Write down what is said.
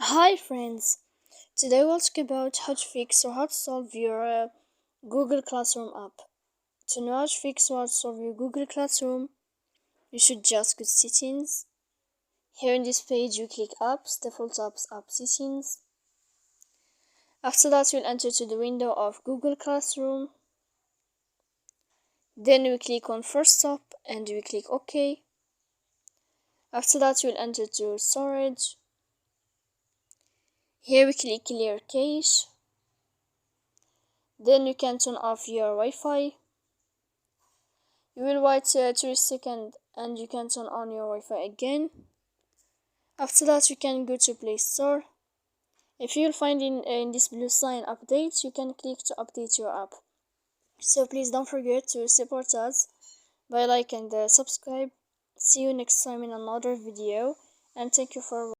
Hi friends! Today we'll talk about how to fix or how to solve your Google Classroom app. To know how to fix or how to solve your Google Classroom, you should just go to settings. Here in this page you click apps, default apps, app settings. After that you'll enter to the window of Google Classroom. Then we click on first stop and we click OK. After that you'll enter to storage. Here we click clear cache. Then you can turn off your Wi-Fi. You will wait 3 seconds and you can turn on your Wi-Fi again. After that you can go to Play Store. If you'll find in this blue sign update, you can click to update your app. So please don't forget to support us by like and subscribe. See you next time in another video, and thank you for watching.